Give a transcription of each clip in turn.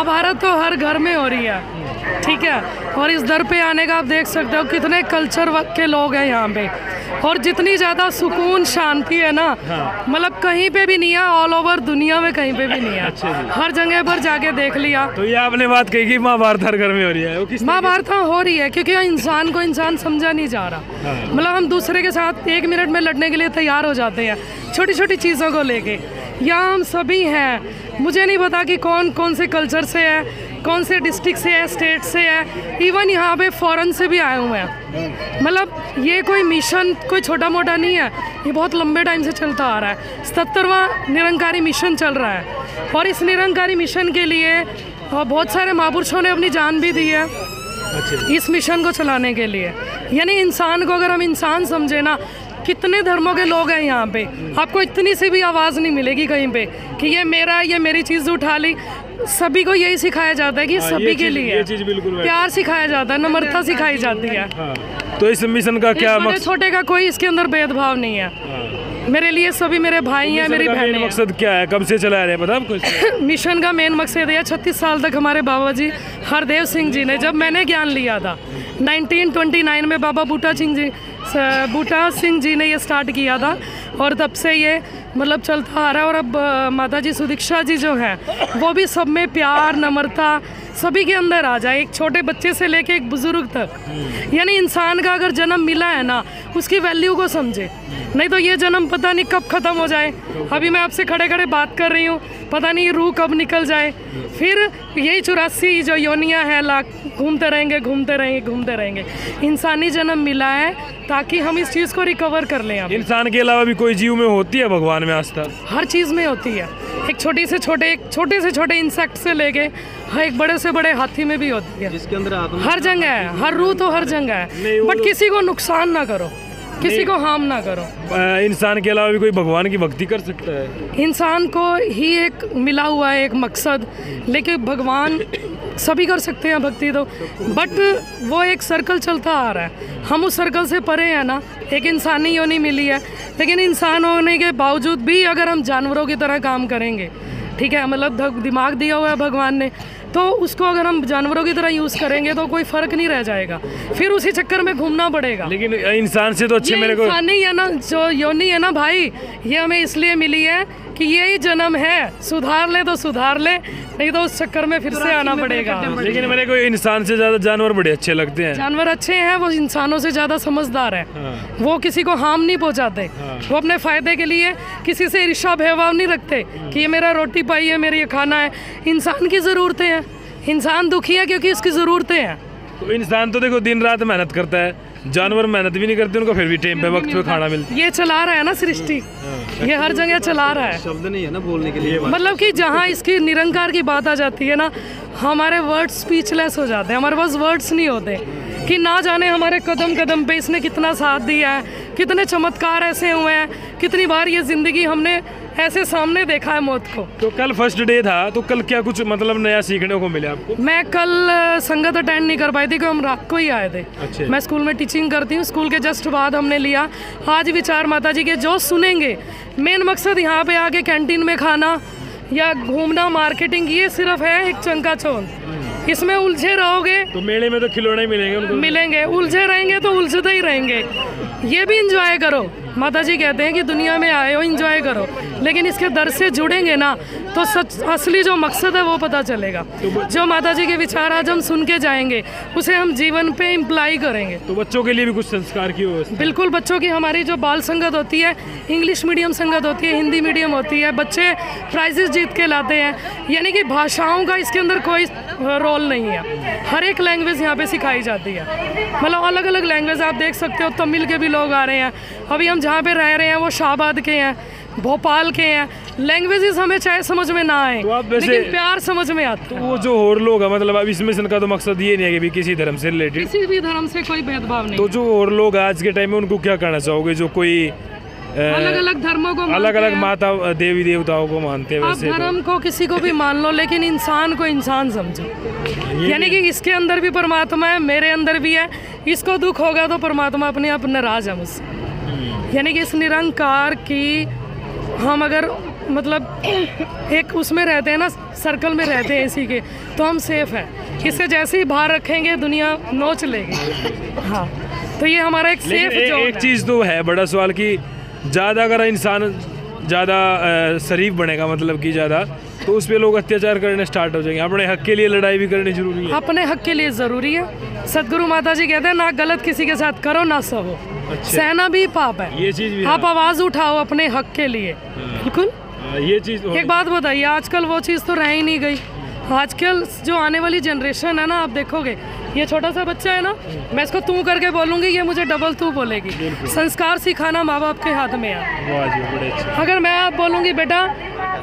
महाभारत तो हर घर में हो रही है, ठीक है। और इस दर पे आने का आप देख सकते हो कितने कल्चर के लोग हैं यहाँ पे, और जितनी ज़्यादा सुकून शांति है ना, मतलब कहीं पे भी नहीं है, ऑल ओवर दुनिया में कहीं पे भी नहीं है। अच्छा जी। हर जगह पर जाके देख लिया। तो ये आपने बात कही कि महाभारत हर घर में हो रही है, वो किस महाभारत हो रही है क्योंकि इंसान को इंसान समझा नहीं जा रहा। मतलब हम दूसरे के साथ 1 मिनट में लड़ने के लिए तैयार हो जाते हैं छोटी छोटी चीज़ों को लेके। यहाँ हम सभी हैं, मुझे नहीं पता कि कौन कौन से कल्चर से है, कौन से डिस्ट्रिक्ट से है, स्टेट से है, इवन यहाँ पे फॉरेन से भी आए हुए हैं। मतलब ये कोई मिशन कोई छोटा मोटा नहीं है, ये बहुत लंबे टाइम से चलता आ रहा है। 77वां निरंकारी मिशन चल रहा है, और इस निरंकारी मिशन के लिए बहुत सारे महापुरुषों ने अपनी जान भी दी है इस मिशन को चलाने के लिए। यानी इंसान को अगर हम इंसान समझे ना, कितने धर्मों के लोग हैं यहाँ पे, आपको इतनी सी भी आवाज़ नहीं मिलेगी कहीं पे कि ये मेरा, ये मेरी चीज़ उठा ली। सभी को यही सिखाया जाता है कि सभी के लिए प्यार सिखाया जाता है, नम्रता सिखाई जाती है। तो इस मिशन का क्या मकसद? छोटे का कोई इसके अंदर भेदभाव नहीं है। मेरे लिए सभी मेरे भाई हैं, मेरी बहनें हैं। मकसद क्या है, कब से चला रहे हैं पता आपको? मिशन का मेन मकसद है 36 साल तक हमारे बाबा जी हरदेव सिंह जी ने, जब मैंने ज्ञान लिया था 1929 में, बाबा बूटा सिंह जी ने ये स्टार्ट किया था, और तब से ये मतलब चलता आ रहा है। और अब माता जी सुदीक्षा जी जो हैं वो भी सब में प्यार नम्रता सभी के अंदर आ जाए, एक छोटे बच्चे से लेके एक बुजुर्ग तक। यानी इंसान का अगर जन्म मिला है ना, उसकी वैल्यू को समझे, नहीं तो ये जन्म पता नहीं कब ख़त्म हो जाए। अभी मैं आपसे खड़े खड़े बात कर रही हूँ, पता नहीं रूह कब निकल जाए। फिर यही 84 जो योनियाँ हैं लाख घूमते रहेंगे घूमते रहेंगे घूमते रहेंगे। इंसानी जन्म मिला है ताकि हम इस चीज़ को रिकवर कर लें। इंसान के अलावा भी कोई जीव में होती है भगवान में आस्था? हर चीज़ में होती है, एक छोटे से छोटे इंसेक्ट से लेके एक बड़े से बड़े हाथी में भी होती है, जिसके अंदर हर जगह है, हर रूह तो हर जगह है। बट किसी को नुकसान ना करो, किसी को हार्म ना करो। इंसान के अलावा भी कोई भगवान की भक्ति कर सकता है? इंसान को ही एक मिला हुआ है एक मकसद, लेकिन भगवान सभी कर सकते हैं भक्ति तो, बट वो एक सर्कल चलता आ रहा है। हम उस सर्कल से परे हैं ना, एक इंसानी योनि मिली है, लेकिन इंसान होने के बावजूद भी अगर हम जानवरों की तरह काम करेंगे, ठीक है, मतलब दिमाग दिया हुआ है भगवान ने, तो उसको अगर हम जानवरों की तरह यूज़ करेंगे तो कोई फ़र्क नहीं रह जाएगा, फिर उसी चक्कर में घूमना पड़ेगा। लेकिन इंसान से तो अच्छे मेरे को इंसान ही है ना, जो योनि है ना भाई, ये हमें इसलिए मिली है कि यही जन्म है, सुधार ले तो सुधार ले, नहीं तो उस चक्कर में फिर से आना पड़ेगा। लेकिन मेरे को इंसान से ज़्यादा जानवर बड़े अच्छे लगते हैं। जानवर अच्छे हैं, वो इंसानों से ज़्यादा समझदार हैं। वो किसी को हार्म नहीं पहुंचाते, वो अपने फ़ायदे के लिए किसी से ईर्ष्या भेदभाव नहीं रखते कि ये मेरा रोटी पाई है, मेरा ये खाना है। इंसान की ज़रूरतें हैं, इंसान दुखी है क्योंकि इसकी ज़रूरतें हैं। तो इंसान तो देखो दिन रात मेहनत करता है, जानवर मेहनत भी नहीं करते, उनको फिर भी टाइम पे वक्त पे खाना मिलता है। ये चला रहा है ना सृष्टि, ये हर जगह चला रहा है। शब्द नहीं है ना बोलने के लिए, मतलब कि जहाँ इसकी निरंकार की बात आ जाती है ना, हमारे वर्ड्स स्पीचलेस हो जाते हैं, हमारे पास वर्ड्स नहीं होते कि ना जाने हमारे कदम कदम पे इसने कितना साथ दिया है, कितने चमत्कार ऐसे हुए हैं, कितनी बार ये ज़िंदगी हमने ऐसे सामने देखा है मौत को। तो कल फर्स्ट डे था, तो कल क्या कुछ मतलब नया सीखने को मिला आपको? मैं कल संगत अटेंड नहीं कर पाई थी क्योंकि हम रात को ही आए थे। अच्छा। मैं स्कूल में टीचिंग करती हूँ, स्कूल के जस्ट बाद हमने लिया आज विचार माता जी के, जो सुनेंगे। मेन मकसद यहाँ पे आके कैंटीन में खाना या घूमना, मार्केटिंग, ये सिर्फ है एक चंकाचौंध। इसमें उलझे रहोगे तो मेले में तो खिलौने मिलेंगे उनको, मिलेंगे, उलझे रहेंगे तो उलझते ही रहेंगे। ये भी इंजॉय करो, माता जी कहते हैं कि दुनिया में आए हो इंजॉय करो, लेकिन इसके दर से जुड़ेंगे ना तो सच असली जो मकसद है वो पता चलेगा। जो माता जी के विचार आज हम सुन के जाएंगे उसे हम जीवन पे इम्प्लाई करेंगे। तो बच्चों के लिए भी कुछ संस्कार की व्यवस्था? बिल्कुल, बच्चों की हमारी जो बाल संगत होती है, इंग्लिश मीडियम संगत होती है, हिंदी मीडियम होती है, बच्चे प्राइजेस जीत के लाते हैं। यानी कि भाषाओं का इसके अंदर कोई रोल नहीं है, हर एक लैंग्वेज यहाँ पे सिखाई जाती है। मतलब अलग अलग लैंग्वेज आप देख सकते हो, तमिल के भी लोग आ रहे हैं, अभी हम जहाँ पे रह रहे हैं वो शाहबाद के हैं, भोपाल के हैं। लैंग्वेजेस हमें चाहे समझ में ना आए, तो लेकिन प्यार समझ में आता है। तो वो जो और लोग हैं, मतलब अब इस मिशन का तो मकसद ये नहीं है कि भी किसी धर्म से रिलेटेड, किसी भी धर्म से कोई भेदभाव नहीं। तो जो और लोग आज के टाइम में उनको क्या कहना चाहोगे, जो कोई अलग अलग धर्मों को अलग अलग माता देवी देवताओं को मानते हैं? आप वैसे धर्म को किसी को भी मान लो, लेकिन इंसान को इंसान समझो। यानी कि इसके अंदर भी परमात्मा है, मेरे अंदर भी है, इसको दुख होगा तो परमात्मा अपने आप नाराज है मुझसे। यानी कि इस निरंकार की हम अगर मतलब एक उसमें रहते हैं ना, सर्कल में रहते हैं इसी के, तो हम सेफ हैं। इसे जैसे ही बाहर रखेंगे दुनिया नोच लेगी। हाँ, तो ये हमारा एक सेफ जोन है। एक चीज़ तो है बड़ा सवाल कि ज़्यादा अगर इंसान ज़्यादा शरीफ बनेगा, मतलब कि ज़्यादा, तो उस पर लोग अत्याचार करने स्टार्ट हो जाएंगे। अपने हक के लिए लड़ाई भी करनी जरूरी है। अपने हक के लिए ज़रूरी है। सदगुरु माता जी कहते हैं ना गलत किसी के साथ करो ना सहो। अच्छा। सहना भी पाप है। ये चीज़ भी आप आवाज़ उठाओ अपने हक के लिए। बिल्कुल। ये चीज़ एक बात बताइए, आजकल वो चीज़ तो रह ही नहीं गई। आजकल जो आने वाली जनरेशन है ना, आप देखोगे ये छोटा सा बच्चा है ना, मैं इसको तू करके बोलूँगी, ये मुझे डबल तू बोलेगी। संस्कार सिखाना माँ बाप के हाथ में है। अगर मैं आप बोलूँगी बेटा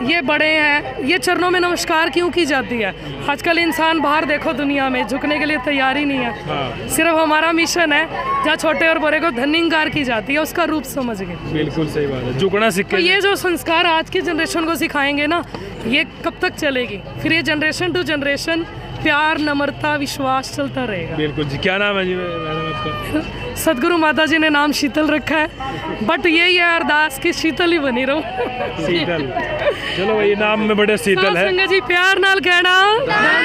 ये बड़े हैं, ये चरणों में नमस्कार क्यों की जाती है? आजकल इंसान बाहर देखो दुनिया में झुकने के लिए तैयार ही नहीं है। हाँ। सिर्फ हमारा मिशन है जहाँ छोटे और बड़े को धन्यवाद की जाती है, उसका रूप समझ गए। बिल्कुल सही बात है, झुकना सीख तो ये जो संस्कार आज की जनरेशन को सिखाएंगे ना, ये कब तक चलेगी? फिर ये जनरेशन टू जनरेशन प्यार, नम्रता, विश्वास चलता रहेगा। बिल्कुल जी। क्या नाम है जी मैडम आपका? सदगुरु माता जी ने नाम शीतल रखा है, बट यही है अरदास की शीतल ही बनी रहूं। शीतल, चलो भाई नाम में बड़े शीतल है। संगत जी प्यार नाल कहना वाह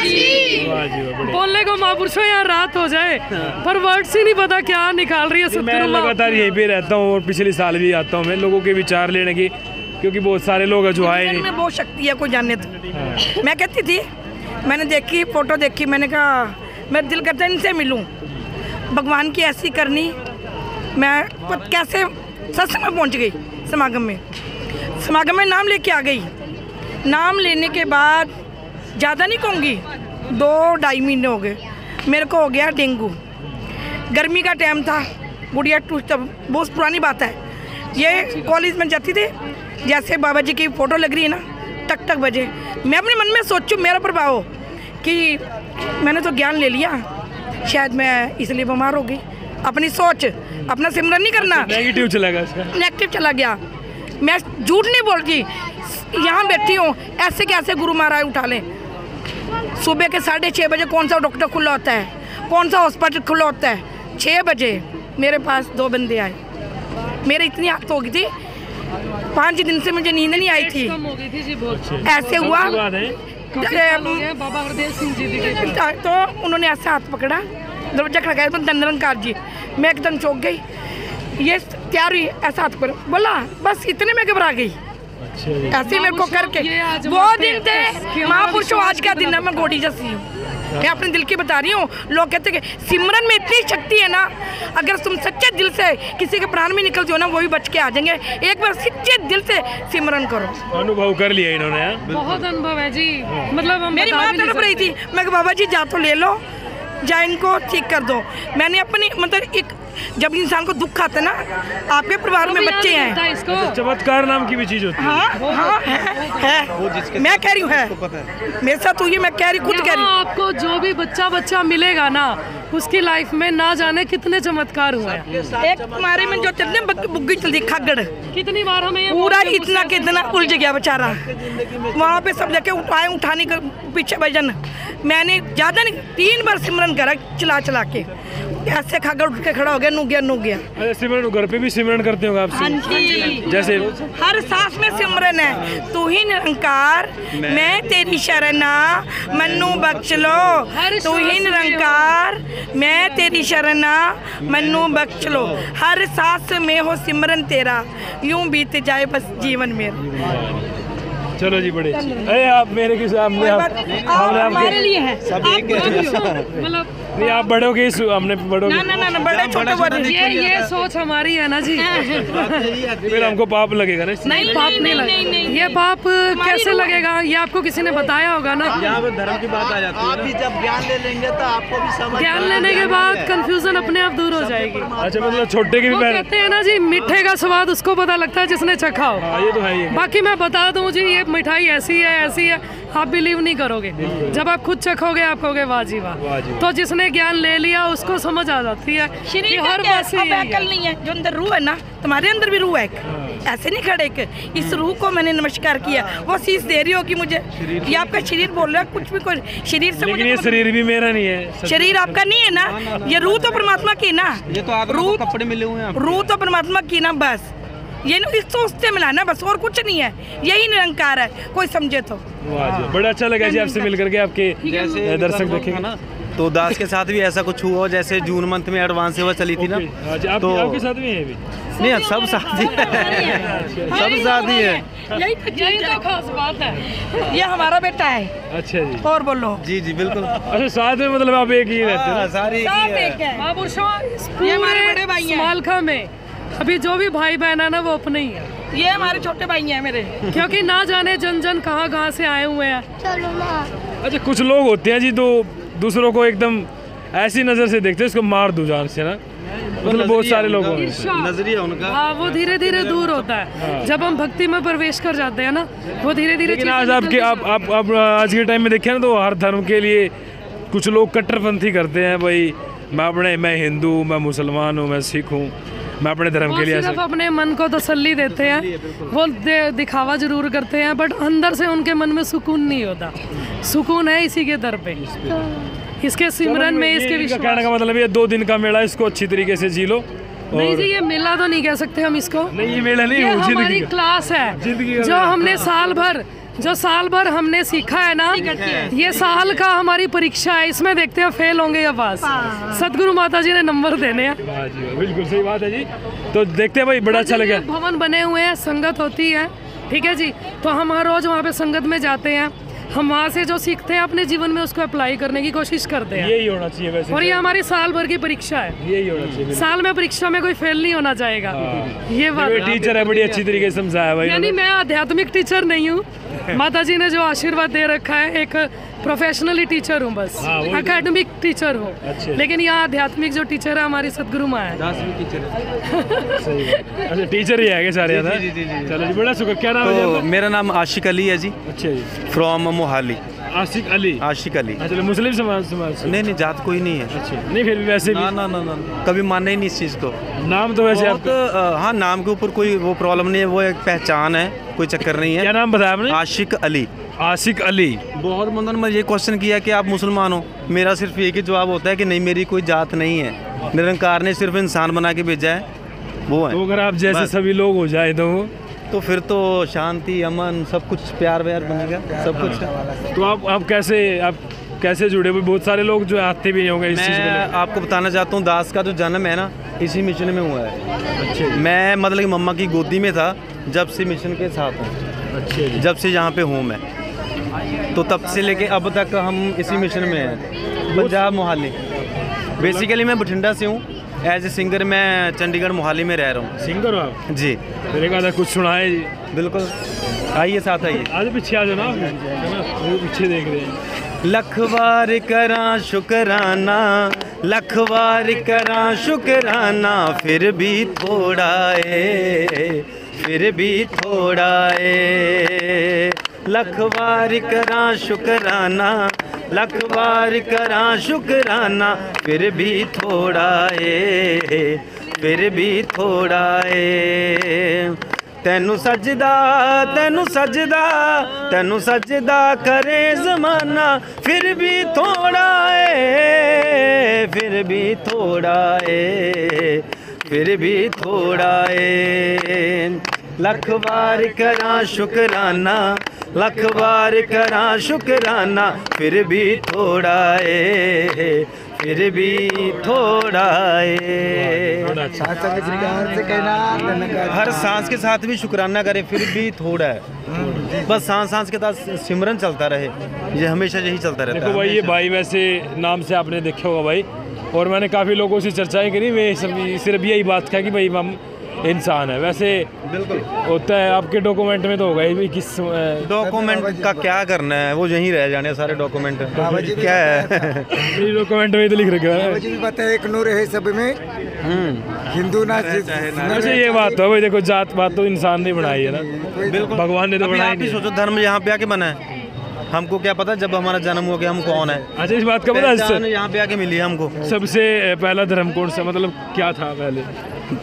जी वाह, बढ़िया। बोलने को महापुरुषों यहाँ रात हो जाए, पर वर्ड्स ही नहीं पता क्या निकाल रही है मैं सदगुरु माँ। लगातार यहीं पे रहता हूँ और पिछले साल भी आता हूँ मैं लोगों के विचार लेने की, क्योंकि बहुत सारे लोग हैं जो आए नहीं। में बहुत शक्ति है, कोई जाने तो। मैं कहती थी, मैंने देखी फोटो देखी, मैंने कहा मेरा दिल करता है इनसे मिलूं। भगवान की ऐसी करनी, मैं कैसे सत्संग में पहुंच गई। समागम में नाम लेके आ गई। नाम लेने के बाद ज़्यादा नहीं कहूँगी, 2-2.5 महीने हो गए मेरे को हो गया डेंगू। गर्मी का टाइम था, गुड़िया टूट, बहुत पुरानी बात है। ये कॉलेज में जाती थी, जैसे बाबा जी की फ़ोटो लग रही है ना, टक टक बजे। मैं अपने मन में सोचूं मेरा प्रभाव कि मैंने तो ज्ञान ले लिया, शायद मैं इसलिए बीमार हो गई। अपनी सोच, अपना सिमरन नहीं करना, नेगेटिव चला गया इसका। नेगेटिव चला गया। मैं झूठ नहीं बोलती, यहाँ बैठी हूँ, ऐसे कैसे गुरु महाराज उठा लें। सुबह के 6:30 बजे कौन सा डॉक्टर खुला होता है, कौन सा हॉस्पिटल खुला होता है? 6 बजे मेरे पास 2 बंदे आए। मेरे इतनी हालत हो गई थी, 5 दिन से मुझे नींद नहीं आई थी। ऐसे हुआ बाबा हरदेव सिंह जी तो उन्होंने ऐसे हाथ पकड़ा, दरवाजा खड़काया, निरंकार जी। मैं एकदम चौंक गई, ये तैयार हुई, ऐसा हाथ पर बोला, बस इतने में घबरा गई। ऐसे मेरे को करके वो दिन थे महापुरुषों, आज का दिन है। मैं गोडी जैसी हूँ, मैं अपने दिल की बता रही हूँ। लोग कहते हैं कि सिमरन में इतनी शक्ति है ना, अगर तुम सच्चे दिल से किसी के प्राण में निकलते हो ना, वो भी बच के आ जाएंगे। एक बार सच्चे दिल से सिमरन करो। अनुभव कर लिया इन्होंने। बहुत अनुभव है जी, मतलब मेरी माँ तड़प रही थी, मैं कहा बाबा जी जा तो ले लो, जा इनको ठीक कर दो। मैंने अपनी मतलब एक, जब इंसान को दुख आता है ना, आपके परिवार में बच्चे हैं, चमत्कार नाम की भी चीज होती है। हाँ है। मैं कह रही हूँ है, मेरे साथ हुई है, मैं कह रही खुद कह रही हूँ। आपको जो भी बच्चा मिलेगा ना, उसकी लाइफ में ना जाने कितने चमत्कार हुए हैं। एक तुम्हारे में जो चलते बुग्गी चलती खागड़, कितनी बार हमें ये पूरा इतना कितना उलझ गया बेचारा। वहाँ पे सब जाके उठाने के पीछे भजन, मैंने ज़्यादा नहीं 3 बार सिमरन करा चला के, ऐसे खागड़ उठ के खड़ा हो गया, नू गया। अरे सिमरन घर पे भी सिमरन करते हो आप? हाँ जी, जैसे हर सांस में सिमरन है। तू ही निरंकार, मैं तेरी शरणा, मन्नू बख्श लो। तू ही निरंकार, मैं तेरी शरणा, मन्नू बख्श लो। हर सांस में हो सिमरन तेरा, यूं बीत जाए बस जीवन मेरा। चलो जी, बड़े अरे आप मेरे के सामने हमारे लिए है, सब एक मतलब नहीं, आप बड़े हो गए, हमने बड़े हो गए। ना बड़े छोटे बड़े, ये सोच हमारी है ना जी। फिर हमको पाप लगेगा ना? नहीं, पाप नहीं लगेगा। ये पाप कैसे लगेगा? ये आपको किसी ने बताया होगा ना। यहाँ पे धर्म की बात आ जाती है। आप भी जब ज्ञान ले लेंगे तो आपको भी समझ, ज्ञान लेने के बाद कंफ्यूजन अपने आप दूर हो जाएगी। अच्छा, मतलब छोटे के भी वो कहते हैं ना जी, मीठे का स्वाद उसको पता लगता है जिसने चखा हो। हाँ, ये तो है ही है। बाकी मैं बता दूं जी, ये मिठाई ऐसी है, आप बिलीव नहीं करोगे। जब आप खुद चखोगे आप कहोगे वाह जी वाह। तो जिसने ज्ञान ले लिया उसको समझ आ जाती है कि हर बात से अकल नहीं है। जो अंदर रूह है ना, तुम्हारे अंदर भी रूह है, ऐसे नहीं खड़े के। इस रूह को मैंने नमस्कार किया, वो शीश दे रही होगी मुझे। ये आपका शरीर बोल रहा है, कुछ भी कोई शरीर से, लेकिन ये शरीर भी मेरा नहीं है। शरीर आपका नहीं है ना, ये रूह तो परमात्मा की ना। ये तो आप रूह कपड़े मिले हुए हैं। रूह तो परमात्मा की ना, बस ये इस सोच से मिला ना बस, और कुछ नहीं है, यही निरंकार है, कोई समझे तो। वाह जी, बड़ा अच्छा लगा जी आपसे मिल करके। आपके जैसे दर्शक देखेंगे ना, तो दास के साथ भी ऐसा कुछ हुआ जैसे जून मंथ में एडवांस सेवा चली थी ना, तो आपके साथ भी है भी? नहीं सब साथी है, सब साथी है। यही तो खास बात है। ये हमारा बेटा है। अच्छा जी, और बोलो। जी जी बिल्कुल। अच्छा साथ में मतलब आप एक ही रहते हाँ, हैं? सारी सब एक है। ये हमारे बड़े भाई हैं। मालखा में अभी जो भी भाई बहन है ना वो अपने ही है, ये हमारे छोटे भाई हैं मेरे। क्योंकि ना जाने जन जन कहाँ से आए हुए हैं। अच्छा कुछ लोग होते हैं जी तो दूसरों को एकदम ऐसी नज़र से देखते हैं इसको मार दूं जान से ना, मतलब बहुत सारे लोग होते हैं। नजरिया उनका। हाँ, वो धीरे धीरे दूर होता है जब हम भक्ति में प्रवेश कर जाते हैं ना, वो धीरे धीरे। लेकिन आज आपके आप आज के टाइम में देखें ना तो हर धर्म के लिए कुछ लोग कट्टरपंथी करते हैं। भाई मैं हिंदू हूँ, मैं मुसलमान हूँ, मैं सिख हूँ, मैं अपने धर्म के लिए सिर्फ अपने मन को तसल्ली देते हैं, वो दिखावा जरूर करते हैं, बट अंदर से उनके मन में सुकून नहीं होता। सुकून है इसी के दर पे, इसके सिमरन में, इसके विश्वास। कहने का मतलब ये 2 दिन का मेला, इसको अच्छी तरीके से जी लो। नहीं जी, ये मेला तो नहीं कह सकते हम इसको। नहीं ये मेला नहीं, ये वो हमारी जिंदगी क्लास है, जिंदगी का जो हमने साल भर हमने सीखा है ना, ये साल का हमारी परीक्षा है। इसमें देखते हैं फेल होंगे या पास। सदगुरु माता जी ने नंबर देने हैं। वाह जी वाह, बिल्कुल सही बात है जी। तो देखते हैं भाई, बड़ा अच्छा लगा। भवन बने हुए हैं, संगत होती है, ठीक है जी। तो हम हर रोज वहाँ पे संगत में जाते हैं, हम वहाँ से जो सीखते हैं अपने जीवन में उसको अप्लाई करने की कोशिश करते हैं। यही होना चाहिए वैसे। और ये हमारी साल भर की परीक्षा है, यही होना चाहिए। साल में परीक्षा में कोई फेल नहीं होना चाहेगा। ये बात टीचर है, बड़ी अच्छी तरीके से समझाया भाई। यानी मैं आध्यात्मिक टीचर नहीं हूँ, माता जी ने जो आशीर्वाद दे रखा है, एक प्रोफेशनली टीचर हूँ बस, एकेडमिक टीचर हूँ। लेकिन यहाँ आध्यात्मिक जो टीचर है हमारी सदगुरु माँ है। अच्छा टीचर ही है सारे? चलो जी, बड़ा शुक्र। क्या नाम है? तो मेरा नाम आशिक अली है जी। अच्छा जी, फ्रॉम मोहाली। आशिक अली? आशिक अली। अच्छा, मुस्लिम समाज नहीं जात कोई नहीं है। अच्छा, नहीं फिर भी वैसे भी ना कभी माना ही नहीं इस चीज़ को। नाम तो वैसे आप हाँ, नाम के ऊपर कोई वो प्रॉब्लम नहीं है, वो एक पहचान है, कोई चक्कर नहीं है। क्या नाम बताया आपने? आशिक अली। आशिक अली। बहुत बंदों ने मुझे ये क्वेश्चन किया कि आप मुसलमान हो, मेरा सिर्फ एक ही जवाब होता है कि नहीं, मेरी कोई जात नहीं है, निरंकार ने सिर्फ इंसान बना के भेजा है, वो है। तो अगर आप जैसे सभी लोग हो जाए तो फिर तो शांति, अमन, सब कुछ, प्यार व्यार बनेगा, सब कुछ। तो आप कैसे जुड़े हुए? बहुत सारे लोग जो आते भी होंगे इस चीज़ को। मैं आपको बताना चाहता हूँ, दास का जो जन्म है ना, इसी मिशन में हुआ है। अच्छा, मैं मतलब कि मम्मा की गोदी में था जब से मिशन के साथ हूँ। अच्छा, जब से यहाँ पे हूँ मैं, तो तब से लेके अब तक हम इसी मिशन में हैं। पंजाब मोहाली। बेसिकली मैं बठिंडा से हूँ, एज ए सिंगर मैं चंडीगढ़ मोहाली में रह रहा हूँ। सिंगर हो आप? जी मेरे का कुछ सुनाए जी। बिल्कुल, आइए साथ आइए। आज पीछे आ जाओ ना, वो पीछे देख रहे हैं। लखवार करा शुकराना, लखवार करा शुकराना, फिर भी थोड़ा है, फिर भी थोड़ा है। लखवार करा शुकराना, लखवार करा शुकराना, फिर भी थोड़ा है, फिर भी थोड़ा है। तैनू सजदा, तैनू सजदा, तैनू सजदा करे ज़माना, फिर भी थोड़ा है, फिर भी थोड़ा है, फिर भी थोड़ा है। लख बार करा शुकराना, लख बार करा शुकराना, फिर भी थोड़ा है, फिर भी थोड़ा है। हर सांस के साथ भी शुक्राना करें, फिर भी थोड़ा है। बस सांस सांस के साथ सिमरन चलता रहे, ये हमेशा यही चलता रहता है। देखो भाई, ये भाई वैसे नाम से आपने देखा होगा भाई, और मैंने काफ़ी लोगों से चर्चाएं करी, वे सिर्फ यही बात कहा कि भाई हम इंसान है। वैसे बिल्कुल होता है, आपके डॉक्यूमेंट में तो होगा ही, किस डॉक्यूमेंट का क्या करना है, वो यहीं रह जाने सारे डॉक्यूमेंट। क्या है डॉक्यूमेंट में तो लिख रखा है, पता है, एक नूर है सब में, हिंदू ना। वैसे ये बात है भाई, देखो जात बात तो इंसान ने बनाई है ना, बिल्कुल भगवान ने तो बनाई नहीं। सोचो धर्म यहाँ पे आके बना है, हमको क्या पता जब हमारा जन्म हो गया हम कौन है। अच्छा, इस बात का पता है, यहाँ पे आके मिली हमको। सबसे पहला धर्म कौन सा, मतलब क्या था पहले?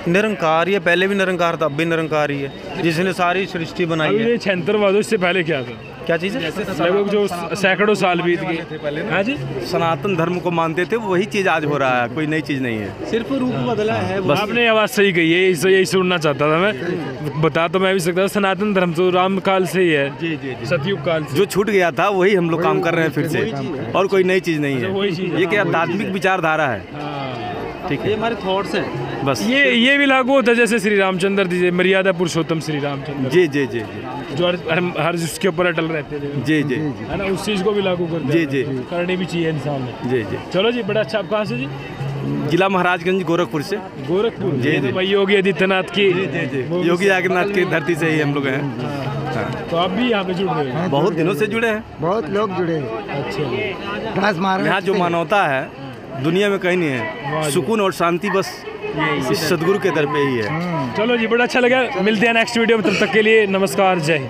निरंकार ही है, पहले भी निरंकार था, अब भी निरंकार ही है, जिसने सारी सृष्टि बनाई है। छंतरवाद, इससे पहले क्या था? क्या चीज़ है? लगभग जो सैकड़ों साल बीत गए। हाँ जी, सनातन धर्म को मानते थे वही चीज़ आज हो रहा है, कोई नई चीज़ नहीं है, सिर्फ रूप बदला है। बस आपने आवाज़ सही कही है, यही सुनना चाहता था मैं। बता तो मैं भी सकता था, सनातन धर्म तो राम काल से ही है, जी जी जी, सतयुग काल से जो छूट गया था वही हम लोग काम कर रहे हैं फिर से, और कोई नई चीज़ नहीं वही चीज़ है। है। ये क्या आध्यात्मिक विचारधारा है, ठीक है, ये हमारे थॉट्स हैं बस। ये भी लागू होता है जैसे श्री रामचंद्र जी, मर्यादा पुरुषोत्तम श्री रामचंद्र जी जी जी जी, जो हर उसके ऊपर अटल रहते थे, जी जी है ना, उस चीज़ को भी लागू करते जी हैं। जी, करनी भी चाहिए इंसान ने। जी जी। चलो जी, बड़ा अच्छा। आप कहाँ से जी? जिला महाराजगंज, गोरखपुर से। गोरखपुर। जी, ये तो जी। भाई योगी आदित्यनाथ की, योगी आदित्यनाथ की धरती से ही हम लोग हैं। हाँ। तो आप भी यहाँ पे जुड़ रहे हो? बहुत दिनों से जुड़े हैं। बहुत लोग जुड़े हैं। अच्छा, यहाँ जो मानवता है दुनिया में कहीं नहीं है, सुकून और शांति बस इस सदगुरु के दर पे ही है। चलो जी, बड़ा अच्छा लगा। मिलते हैं नेक्स्ट वीडियो में, तब तक के लिए नमस्कार, जय हिंद।